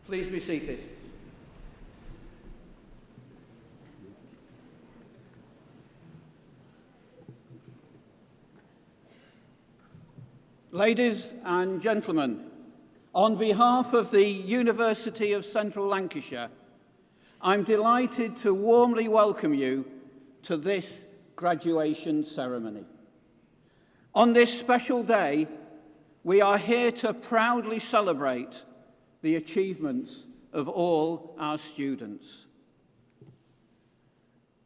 Please be seated. Ladies and gentlemen, on behalf of the University of Central Lancashire, I'm delighted to warmly welcome you to this graduation ceremony. On this special day, we are here to proudly celebrate the achievements of all our students.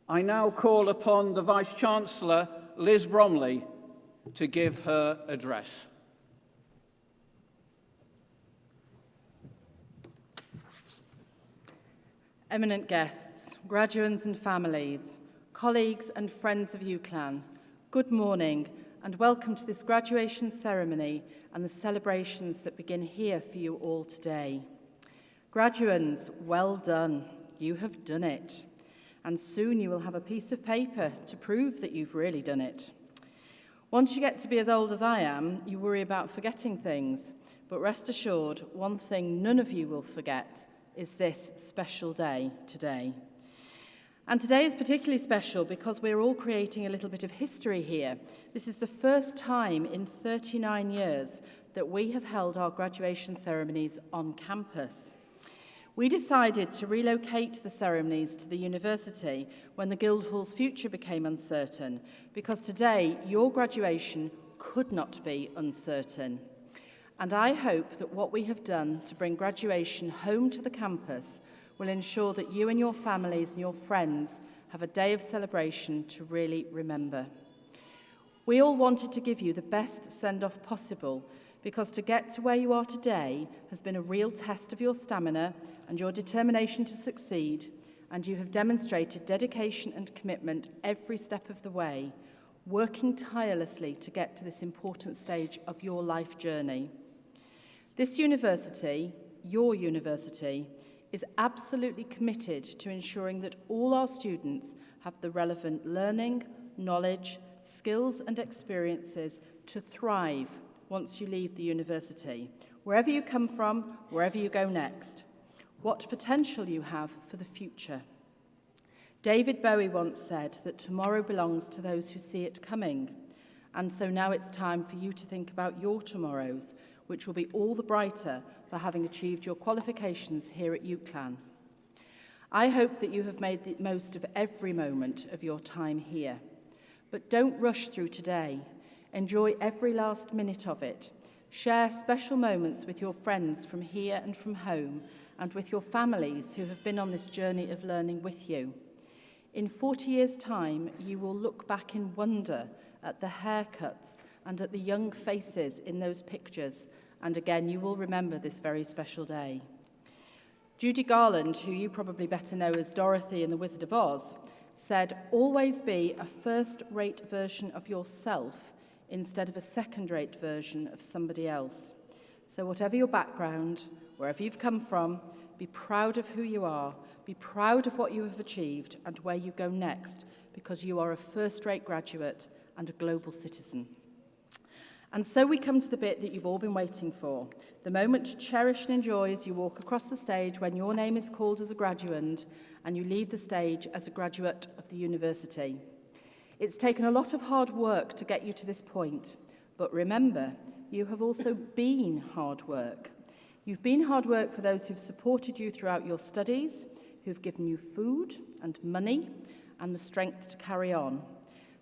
I now call upon the Vice-Chancellor, Liz Bromley, to give her address. Eminent guests, graduands and families, colleagues and friends of UCLan, good morning and welcome to this graduation ceremony and the celebrations that begin here for you all today. Graduands, well done. You have done it. And soon you will have a piece of paper to prove that you've really done it. Once you get to be as old as I am, you worry about forgetting things. But rest assured, one thing none of you will forget is this special day today. And today is particularly special because we're all creating a little bit of history here. This is the first time in 39 years that we have held our graduation ceremonies on campus. We decided to relocate the ceremonies to the university when the Guildhall's future became uncertain, because today your graduation could not be uncertain. And I hope that what we have done to bring graduation home to the campus will ensure that you and your families and your friends have a day of celebration to really remember. We all wanted to give you the best send-off possible, because to get to where you are today has been a real test of your stamina and your determination to succeed, and you have demonstrated dedication and commitment every step of the way, working tirelessly to get to this important stage of your life journey. This university, your university, is absolutely committed to ensuring that all our students have the relevant learning, knowledge, skills and experiences to thrive once you leave the university, wherever you come from, wherever you go next. What potential you have for the future. David Bowie once said that tomorrow belongs to those who see it coming. And so now it's time for you to think about your tomorrows, which will be all the brighter for having achieved your qualifications here at UCLan. I hope that you have made the most of every moment of your time here. But don't rush through today. Enjoy every last minute of it. Share special moments with your friends from here and from home, and with your families who have been on this journey of learning with you. In 40 years' time, you will look back in wonder at the haircuts and at the young faces in those pictures, and again, you will remember this very special day. Judy Garland, who you probably better know as Dorothy in The Wizard of Oz, said, "Always be a first-rate version of yourself instead of a second-rate version of somebody else." So whatever your background, wherever you've come from, be proud of who you are, be proud of what you have achieved and where you go next, because you are a first-rate graduate and a global citizen. And so we come to the bit that you've all been waiting for, the moment to cherish and enjoy as you walk across the stage when your name is called as a graduand and you leave the stage as a graduate of the university. It's taken a lot of hard work to get you to this point, but remember, you have also been hard work. You've been hard work for those who've supported you throughout your studies, who've given you food and money and the strength to carry on.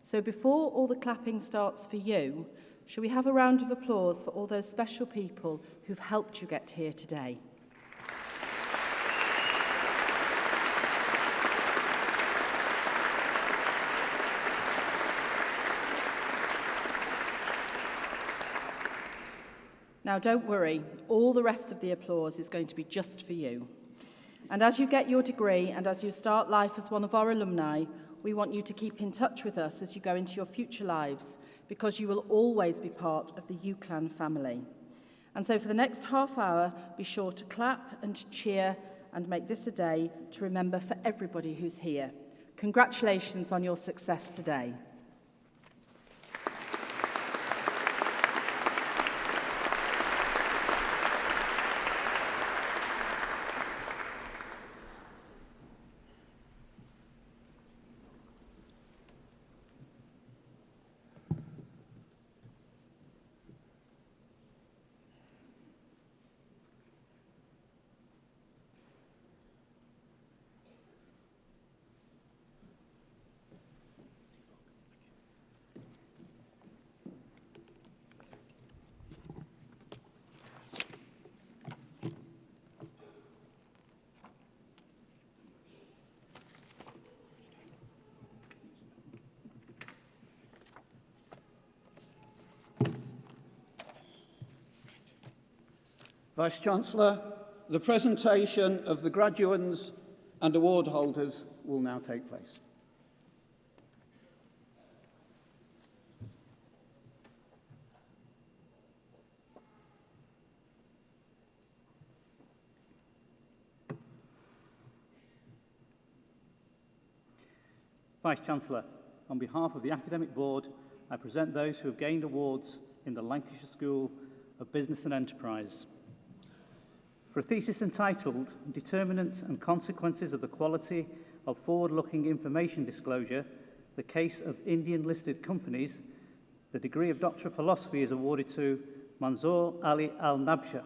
So before all the clapping starts for you, shall we have a round of applause for all those special people who've helped you get here today? Now, don't worry, all the rest of the applause is going to be just for you. And as you get your degree and as you start life as one of our alumni, we want you to keep in touch with us as you go into your future lives, because you will always be part of the UCLan family. And so for the next half hour, be sure to clap and cheer and make this a day to remember for everybody who's here. Congratulations on your success today. Vice-Chancellor, the presentation of the graduands and award holders will now take place. Vice-Chancellor, on behalf of the Academic Board, I present those who have gained awards in the Lancashire School of Business and Enterprise. For a thesis entitled Determinants and Consequences of the Quality of Forward-Looking Information Disclosure, the Case of Indian-Listed Companies, the degree of Doctor of Philosophy is awarded to Manzoor Ali Al-Nabsha.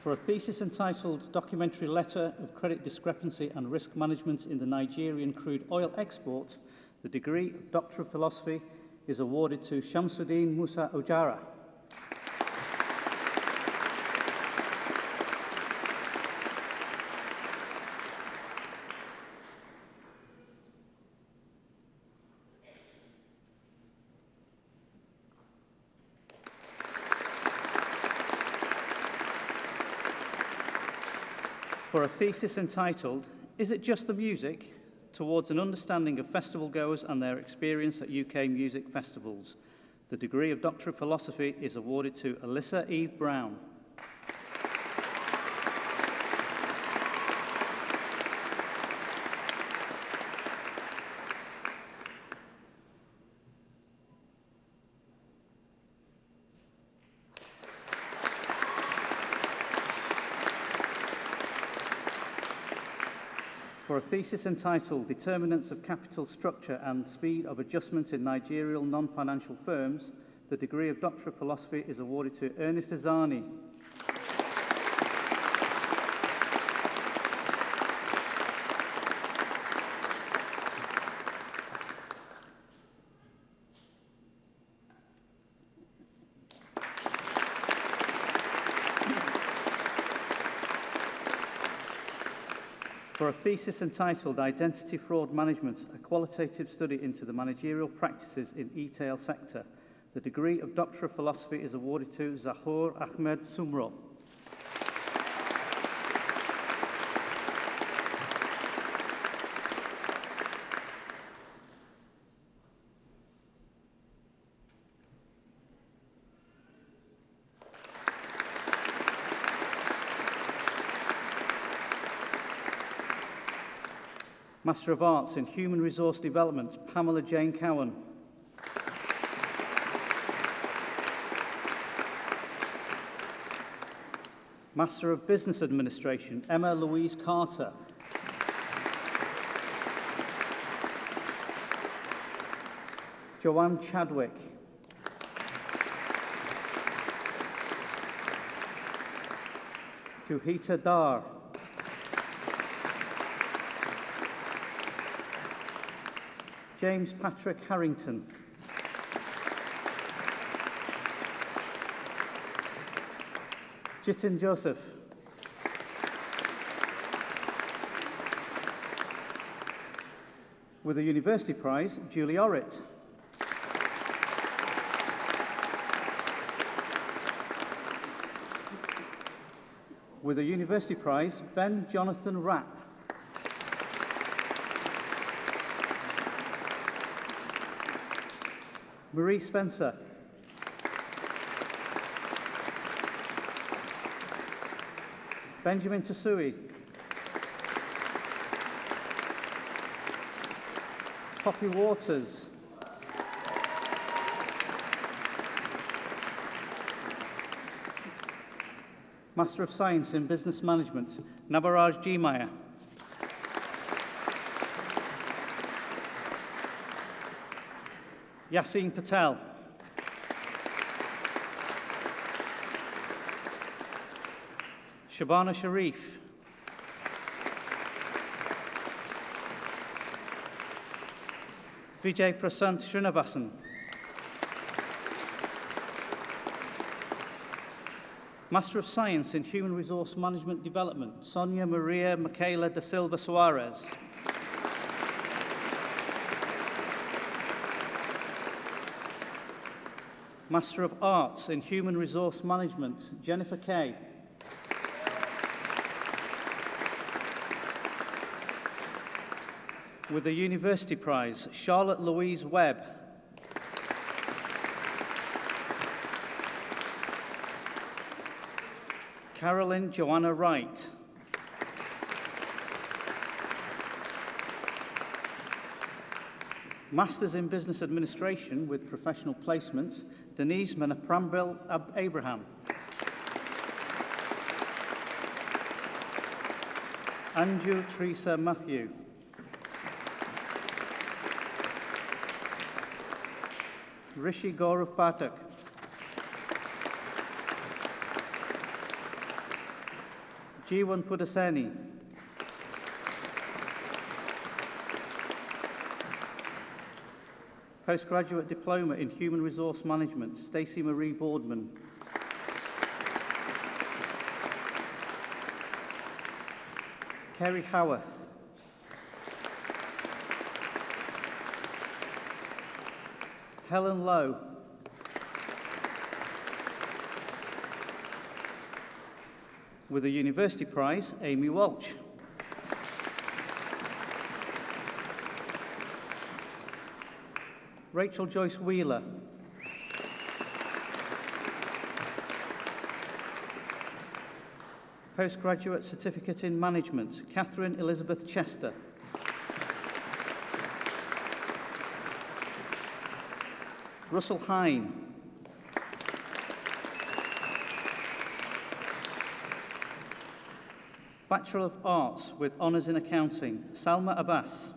For a thesis entitled Documentary Letter of Credit Discrepancy and Risk Management in the Nigerian Crude Oil Export, the degree of Doctor of Philosophy is awarded to Shamsuddin Musa Ojara. For a thesis entitled, Is It Just the Music? Towards an Understanding of Festival Goers and Their Experience at UK Music Festivals, the degree of Doctor of Philosophy is awarded to Alyssa Eve Brown. For a thesis entitled Determinants of Capital Structure and Speed of Adjustment in Nigerian Non-Financial Firms, the degree of Doctor of Philosophy is awarded to Ernest Azani. For a thesis entitled Identity Fraud Management, a qualitative study into the managerial practices in e-tail sector, the degree of Doctor of Philosophy is awarded to Zahur Ahmed Sumro. Master of Arts in Human Resource Development, Pamela Jane Cowan. Master of Business Administration, Emma Louise Carter. Joanne Chadwick. Juhita Dar. James Patrick Harrington. Jitin Joseph. With a University Prize, Julie Orritt. With a University Prize, Ben Jonathan Rapp. Marie Spencer. Benjamin Tasui. Poppy Waters. Master of Science in Business Management, Nabaraj Jimaya. Yassine Patel. Shabana Sharif. Vijay Prasant Srinivasan. Master of Science in Human Resource Management Development, Sonia Maria Michaela da Silva Soares. Master of Arts in Human Resource Management, Jennifer Kay. With the University Prize, Charlotte Louise Webb. Carolyn Joanna Wright. Masters in Business Administration with Professional Placements, Denise Menaprambil Abraham. Anju Teresa Matthew. Rishi Gaurav Pathak. Jiwan Pudaseni. Postgraduate Diploma in Human Resource Management, Stacey Marie Boardman. Kerry Howarth. Helen Lowe. With a University Prize, Amy Walsh. Rachel Joyce Wheeler. Postgraduate Certificate in Management, Catherine Elizabeth Chester. Russell Hine. Bachelor of Arts with Honours in Accounting, Salma Abbas.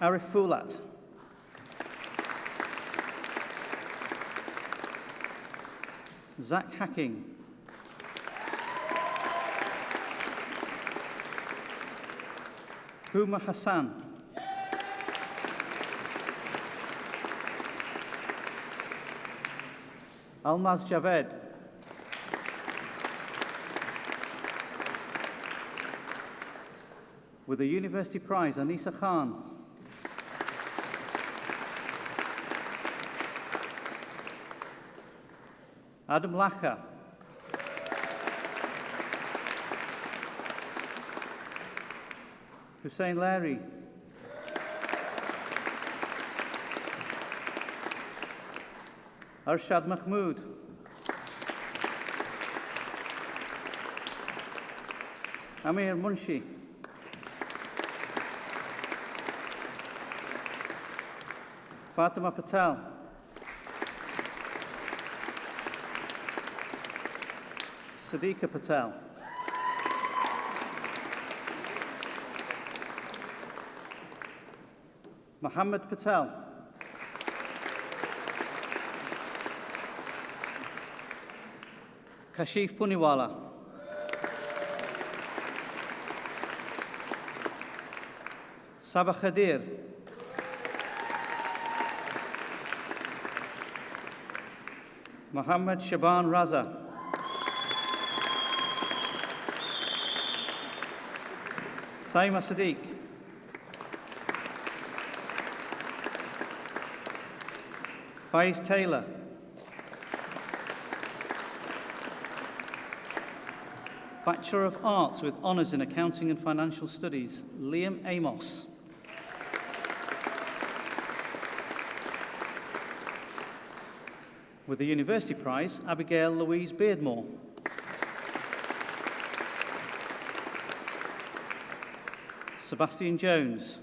Arif Fulat. Zach Hacking. Huma Hassan. Almaz Javed. With the University Prize, Anisa Khan. Adam Lacha. Hussein Larry. Arshad Mahmood. Amir Munshi. Fatima Patel. Sadiqa Patel. Mohammed Patel. Kashif Puniwala. Sabah Khadir. Mohammed Shaban Raza. Saima Sadiq. Faiz Taylor. Bachelor of Arts with Honours in Accounting and Financial Studies, Liam Amos. With the University Prize, Abigail Louise Beardmore. Sebastian Jones.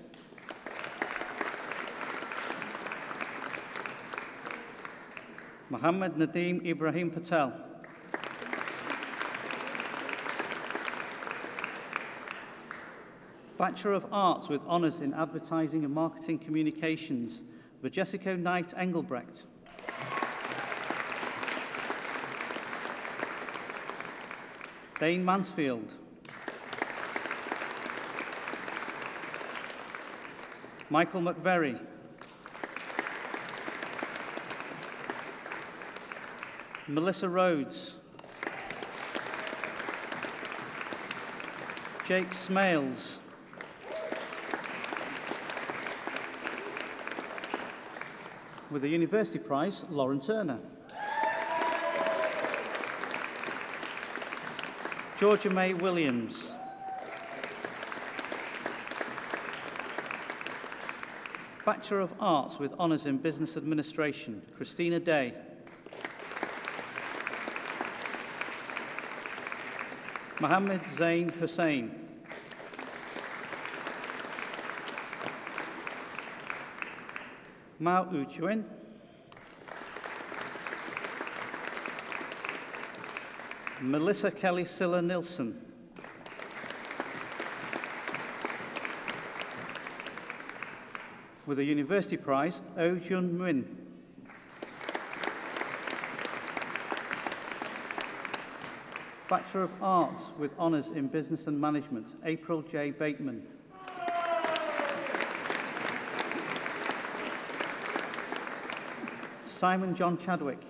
Mohammed Nadeem Ibrahim Patel. Bachelor of Arts with Honours in Advertising and Marketing Communications, Vajessico Knight Engelbrecht. Dane Mansfield. Michael McVerry. Melissa Rhodes. Jake Smales. With the University Prize, Lauren Turner. Georgia May Williams. Bachelor of Arts with Honours in Business Administration, Christina Day. Mohammed Zain Hussain. Mao Uchuin. Melissa Kelly Silla Nilsson. With a University Prize, Oh Jun Nguyen. Bachelor of Arts with Honours in Business and Management, April J. Bateman. Simon John Chadwick.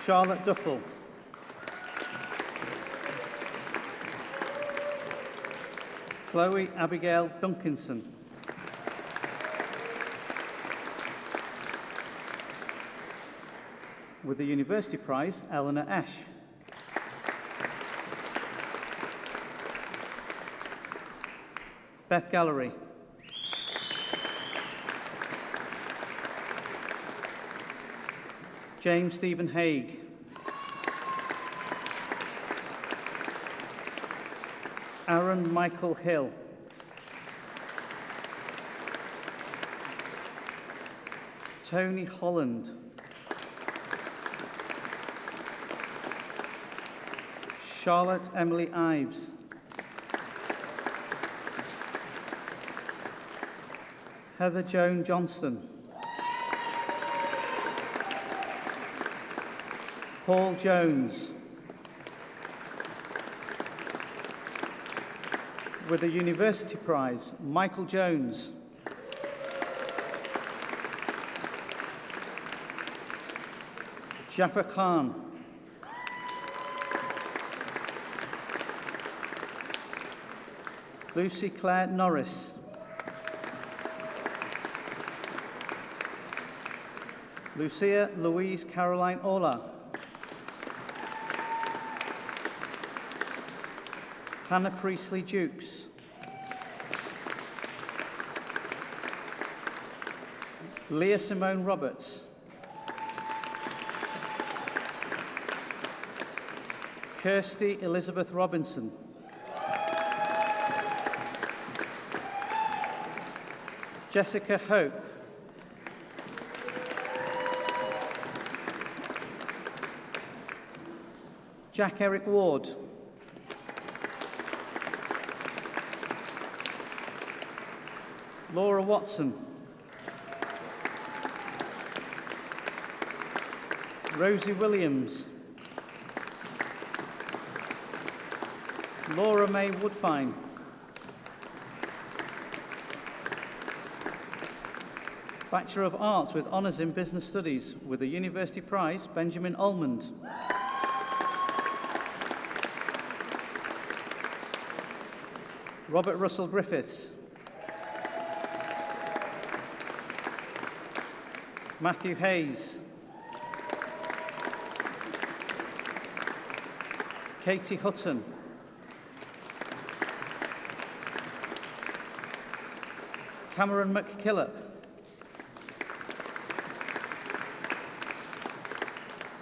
Charlotte Duffel. Chloe Abigail Duncanson. With the University Prize, Eleanor Ash. Beth Gallery. James Stephen Haig. Aaron Michael Hill. Tony Holland. Charlotte Emily Ives. Heather Joan Johnston. Paul Jones. With the University Prize, Michael Jones. Jaffa Khan. Lucy Claire Norris. Lucia Louise Caroline Ola. Hannah Priestley Dukes. Leah Simone Roberts. Kirsty Elizabeth Robinson. Jessica Hope. Jack Eric Ward. Laura Watson. Rosie Williams. Laura May Woodfine. Bachelor of Arts with Honours in Business Studies with a University Prize, Benjamin Almond. Robert Russell Griffiths. Matthew Hayes. Katie Hutton. Cameron McKillop.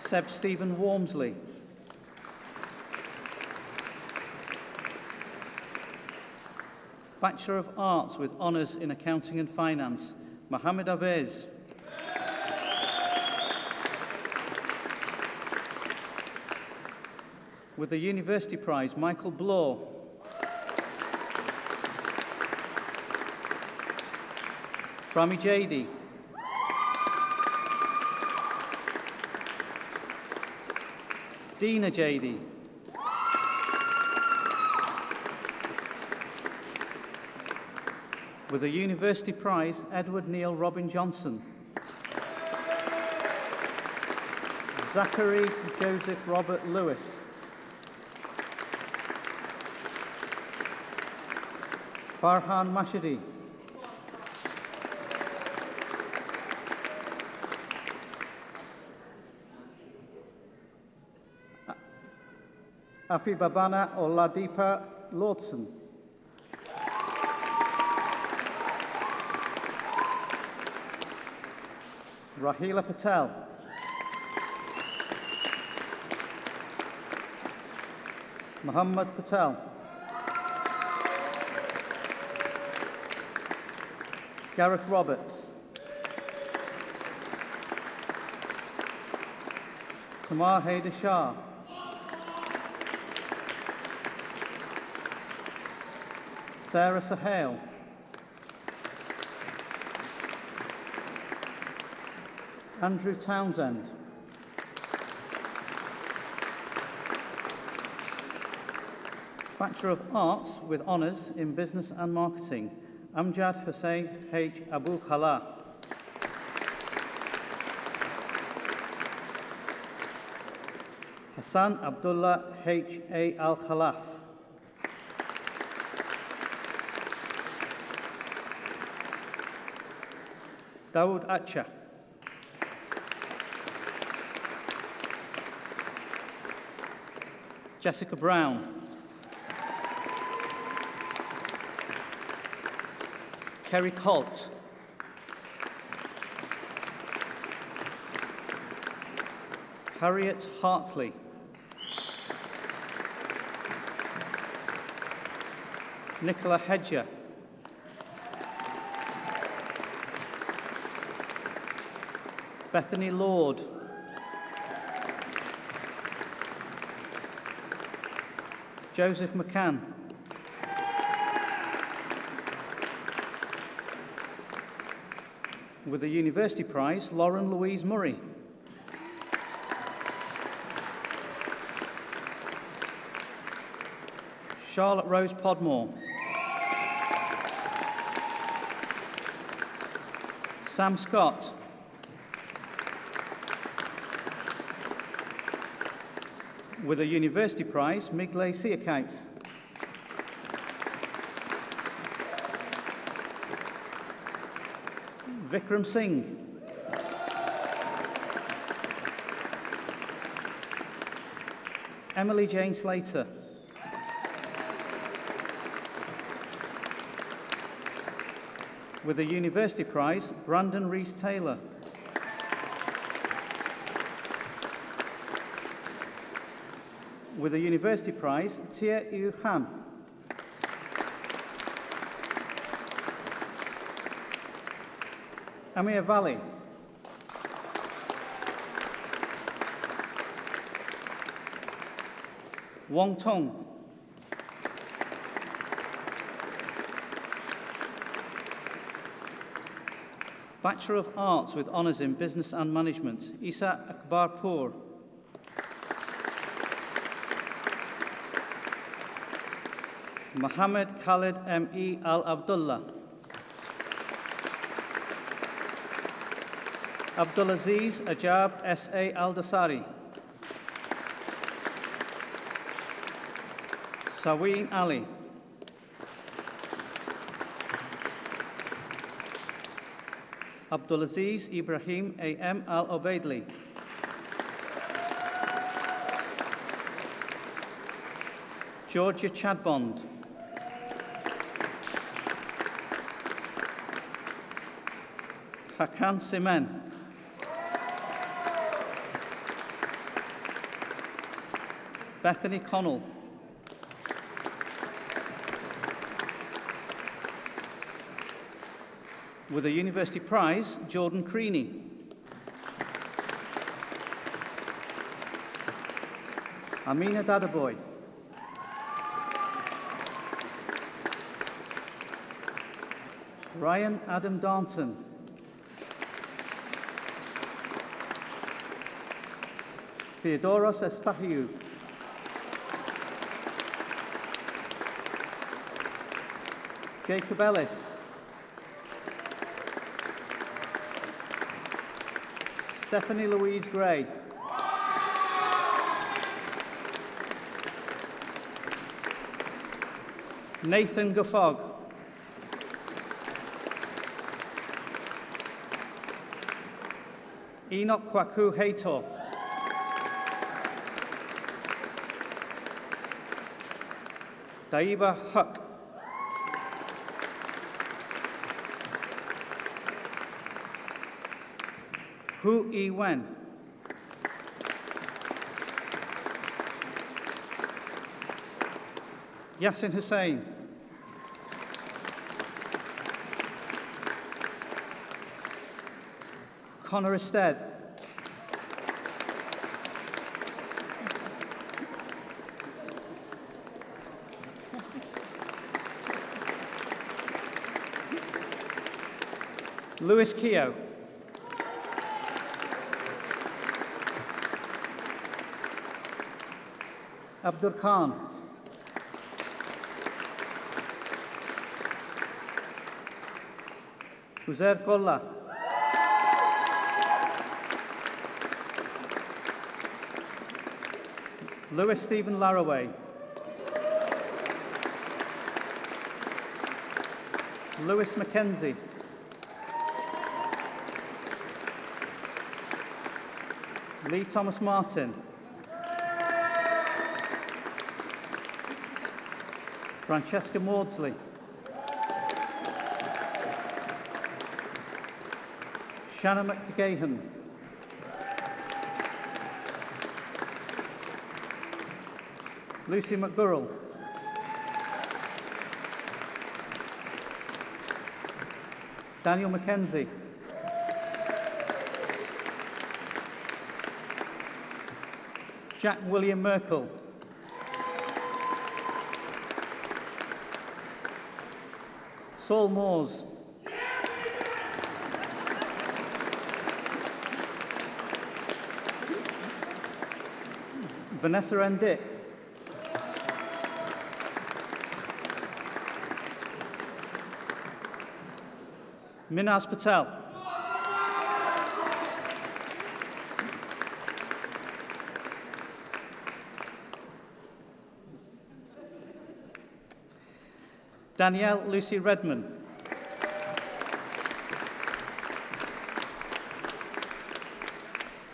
Seb Stephen Wormsley. Bachelor of Arts with Honours in Accounting and Finance, Mohammed Abez. With the University Prize, Michael Bloor. Rami Jady. Dina Jady. With a University Prize, Edward Neil Robin Johnson. Zachary Joseph Robert Lewis. Farhan Mashidi. Afibabana Oladipa Lordson. Rahila Patel. Muhammad Patel. Gareth Roberts. Tamar Haider Shah. Sarah Sahel. Andrew Townsend. Bachelor of Arts with Honours in Business and Marketing, Amjad Hussain H. Abu Khala. Hassan Abdullah H. A. Al-Khalaf. Dawood Acha. Jessica Brown. Kerry Colt. Harriet Hartley. Nicola Hedger. Bethany Lord. Joseph McCann. With the University Prize, Lauren Louise Murray. Charlotte Rose Podmore. Sam Scott. With a University Prize, Migley Siakite. Vikram Singh. Emily Jane Slater. With a University Prize, Brandon Rees Taylor. With a University Prize, Tia Yu Han. Amir Valley. Wong Tong. Bachelor of Arts with Honours in Business and Management, Isa Akbarpur. Mohammed Khalid M.E. Al-Abdullah. Abdulaziz Ajab S.A. Al-Dasari. Saween Ali. Abdulaziz Ibrahim A.M. Al-Obaidli. Georgia Chadbond. Hakan Simen. Bethany Connell. With a University Prize, Jordan Creaney. Amina Dadaboy. Ryan Adam Darnton. Theodoros Estahiou. Jacob Ellis. Stephanie Louise Gray. Nathan Guffog. Enoch Kwaku Hator. Daiba Huck. Hu E. Wen. Yasin Hussain. Connor Ested. Lewis Keogh. Abdur Khan. Uzair Kolla. Lewis Stephen Laraway. Lewis Mackenzie. Lee Thomas Martin. Francesca Maudsley. Shannon McGahan. Lucy McGurrell. Daniel Mackenzie. Jack William Merkel. Saul Moores. Vanessa N. Dick. Minaz Patel. Danielle Lucy Redman.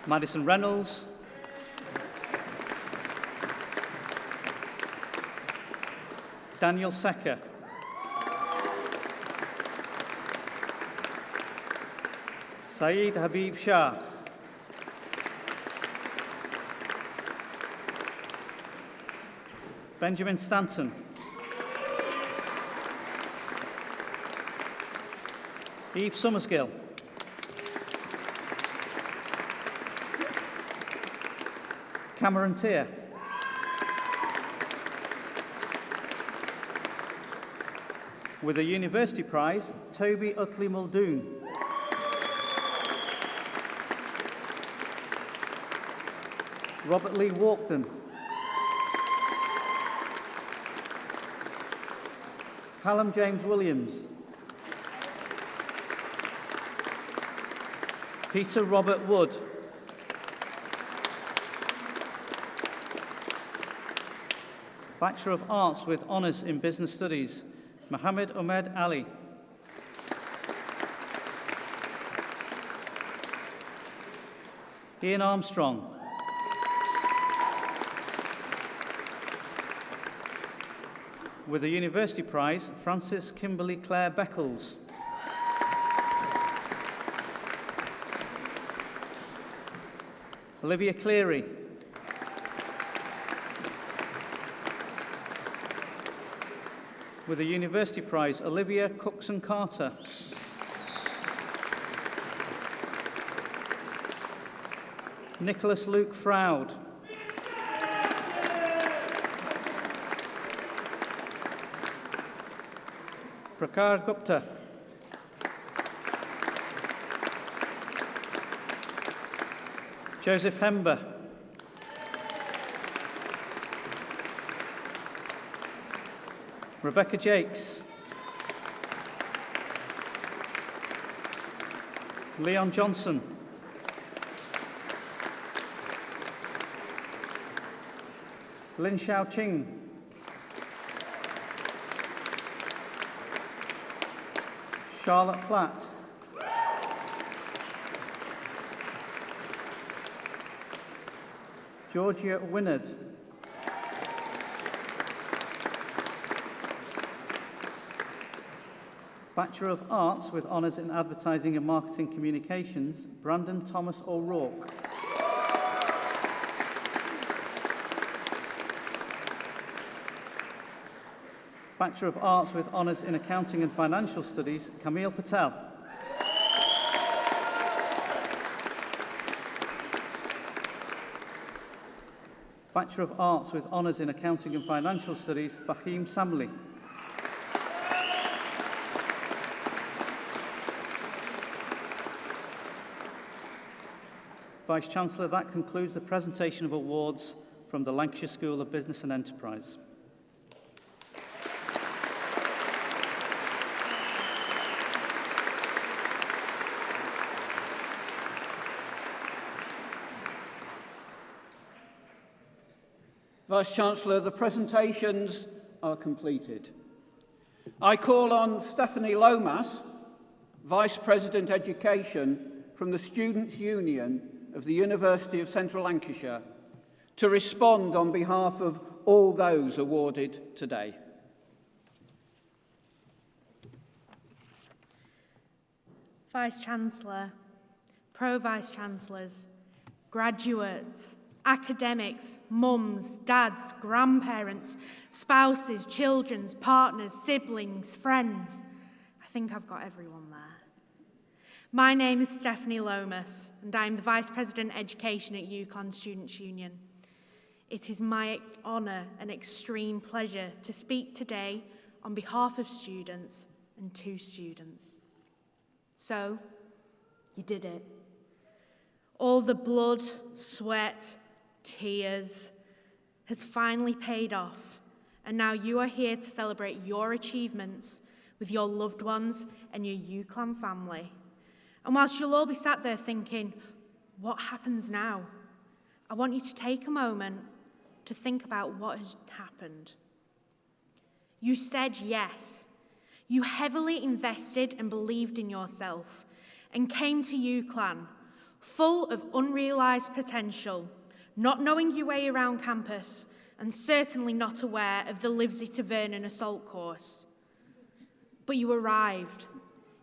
Madison Reynolds. Daniel Secker. Saeed Habib Shah. Benjamin Stanton. Eve Summerskill. Cameron Tier. With a University Prize, Toby Utley Muldoon. Robert Lee Walkden. Callum James Williams. Peter Robert Wood. Bachelor of Arts with Honours in Business Studies, Mohammed Ahmed Ali. Ian Armstrong. With a University Prize, Frances Kimberly Clare Beckles. Olivia Cleary. With a University Prize, Olivia Cookson-Carter. Nicholas Luke Froud. Prakar Gupta. Joseph Hember. Rebecca Jakes. Leon Johnson. Lin Xiao Qing. Charlotte Platt. Georgia Wynnard. Bachelor of Arts with honours in Advertising and Marketing Communications, Brandon Thomas O'Rourke. Bachelor of Arts with honours in Accounting and Financial Studies, Camille Patel. Bachelor of Arts with honours in Accounting and Financial Studies, Fahim Samli. Vice-Chancellor, that concludes the presentation of awards from the Lancashire School of Business and Enterprise. Vice-Chancellor, the presentations are completed. I call on Stephanie Lomas, Vice-President Education from the Students' Union of the University of Central Lancashire, to respond on behalf of all those awarded today. Vice-Chancellor, Pro-Vice-Chancellors, graduates, academics, mums, dads, grandparents, spouses, children, partners, siblings, friends. I think I've got everyone there. My name is Stephanie Lomas, and I am the Vice President Education at UCLan Students' Union. It is my honour and extreme pleasure to speak today on behalf of students and to students. So, you did it. All the blood, sweat, tears has finally paid off, and now you are here to celebrate your achievements with your loved ones and your UCLan family. And whilst you'll all be sat there thinking, what happens now? I want you to take a moment to think about what has happened. You said yes. You heavily invested and believed in yourself and came to UCLan full of unrealised potential, not knowing your way around campus and certainly not aware of the Livesey to Vernon assault course. But you arrived.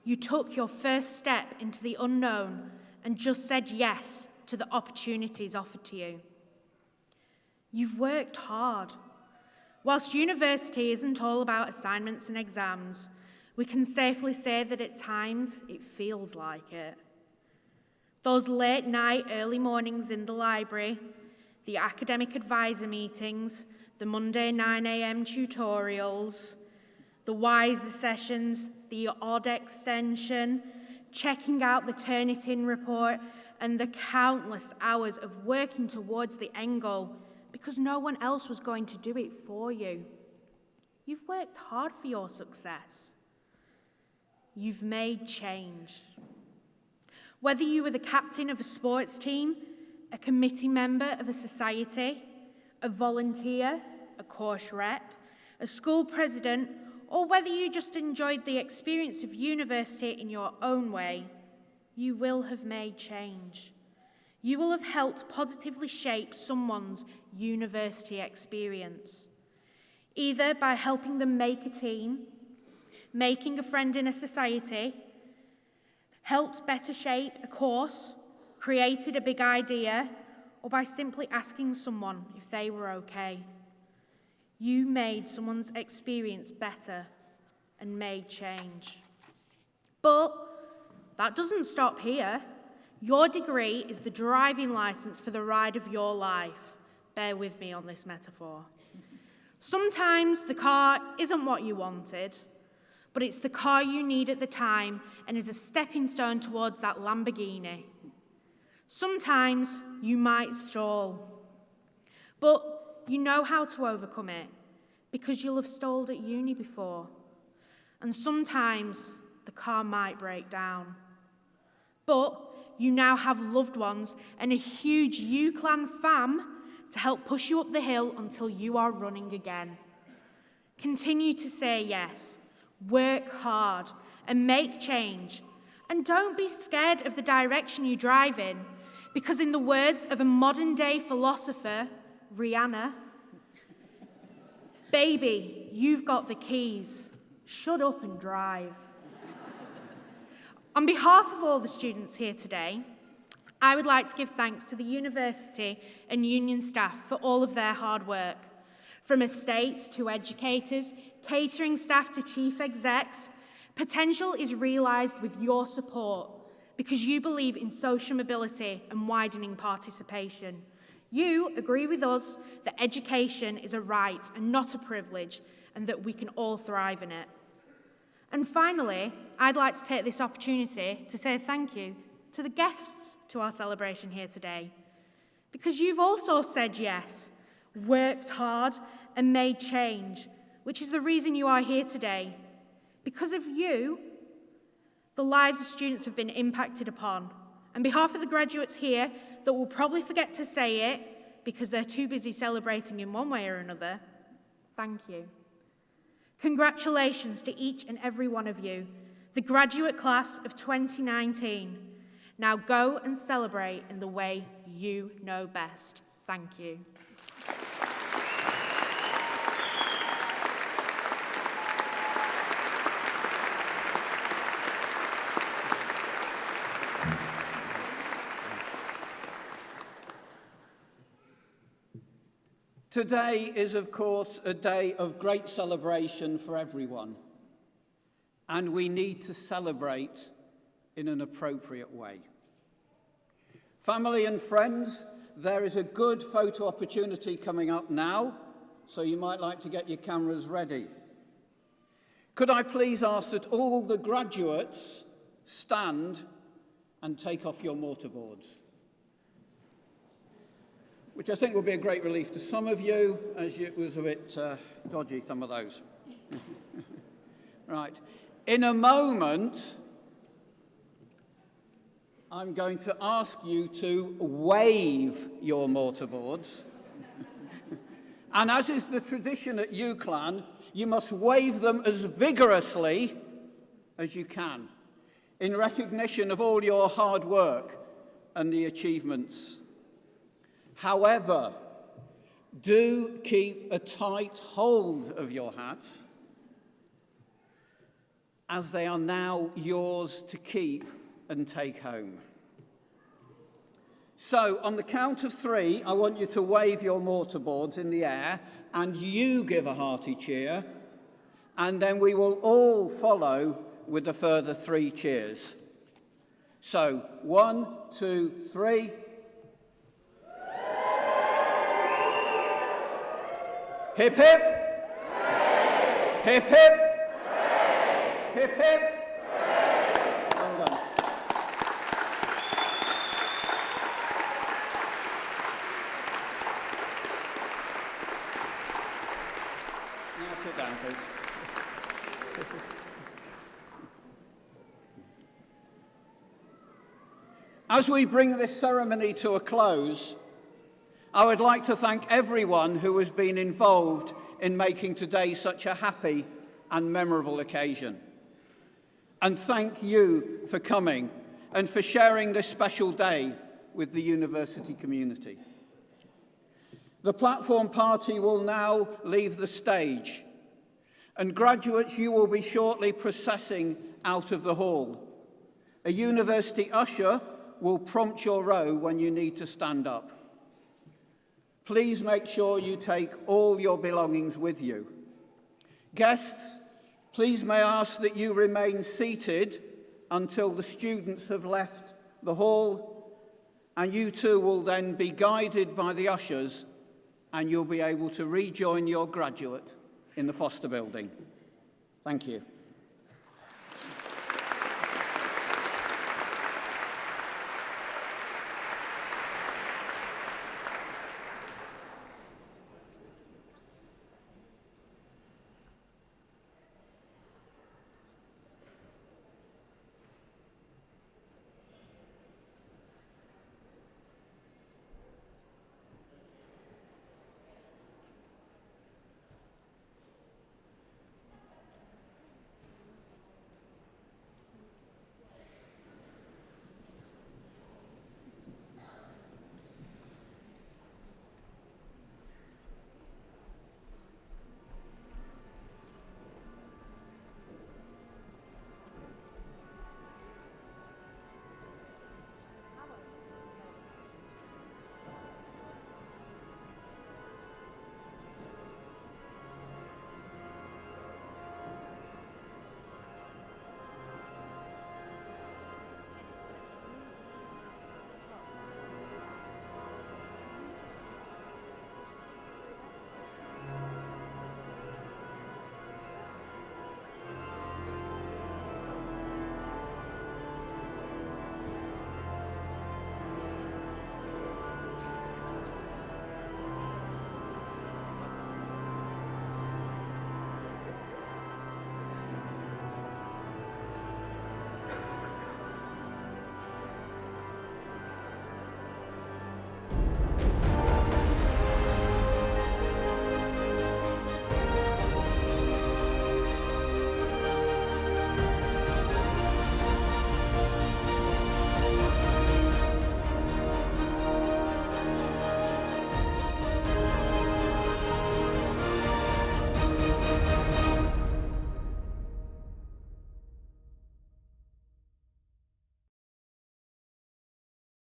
You took your first step into the unknown and just said yes to the opportunities offered to you. You've worked hard. Whilst university isn't all about assignments and exams, we can safely say that at times it feels like it. Those late night, early mornings in the library, the academic advisor meetings, the Monday 9 a.m. tutorials, the WISER sessions, the odd extension, checking out the Turnitin report, and the countless hours of working towards the end goal because no one else was going to do it for you. You've worked hard for your success. You've made change. Whether you were the captain of a sports team, a committee member of a society, a volunteer, a course rep, a school president, or whether you just enjoyed the experience of university in your own way, you will have made change. You will have helped positively shape someone's university experience, either by helping them make a team, making a friend in a society, helped better shape a course, created a big idea, or by simply asking someone if they were okay. You made someone's experience better and made change. But that doesn't stop here. Your degree is the driving license for the ride of your life. Bear with me on this metaphor. Sometimes the car isn't what you wanted, but it's the car you need at the time and is a stepping stone towards that Lamborghini. Sometimes you might stall, but you know how to overcome it because you'll have stalled at uni before. And sometimes the car might break down, but you now have loved ones and a huge UCLan fam to help push you up the hill until you are running again. Continue to say yes, work hard, and make change. And don't be scared of the direction you drive in, because in the words of a modern-day philosopher, Rihanna, baby, you've got the keys. Shut up and drive. On behalf of all the students here today, I would like to give thanks to the university and union staff for all of their hard work. From estates to educators, catering staff to chief execs, potential is realised with your support because you believe in social mobility and widening participation. You agree with us that education is a right and not a privilege, and that we can all thrive in it. And finally, I'd like to take this opportunity to say thank you to the guests to our celebration here today, because you've also said yes, worked hard, and made change, which is the reason you are here today. Because of you, the lives of students have been impacted upon. On behalf of the graduates here that will probably forget to say it because they're too busy celebrating in one way or another, thank you. Congratulations to each and every one of you, the graduate class of 2019. Now go and celebrate in the way you know best. Thank you. Today is, of course, a day of great celebration for everyone, and we need to celebrate in an appropriate way. Family and friends, there is a good photo opportunity coming up now, so you might like to get your cameras ready. Could I please ask that all the graduates stand and take off your mortarboards? Which I think will be a great relief to some of you, as it was a bit dodgy, some of those. Right. In a moment, I'm going to ask you to wave your mortarboards. And as is the tradition at UCLan, you must wave them as vigorously as you can, in recognition of all your hard work and the achievements. However, do keep a tight hold of your hats, as they are now yours to keep and take home. So, on the count of 3, I want you to wave your mortarboards in the air, and you give a hearty cheer, and then we will all follow with a further 3 cheers. So, 1, 2, 3. Hip, hip. Hooray! Hip, hip. Hooray! Hip, hip. Hooray! Well done. Now sit down, please. As we bring this ceremony to a close, I would like to thank everyone who has been involved in making today such a happy and memorable occasion. And thank you for coming and for sharing this special day with the university community. The platform party will now leave the stage, and graduates, you will be shortly processing out of the hall. A university usher will prompt your row when you need to stand up. Please make sure you take all your belongings with you. Guests, please may I ask that you remain seated until the students have left the hall, and you too will then be guided by the ushers, and you'll be able to rejoin your graduate in the Foster building. Thank you.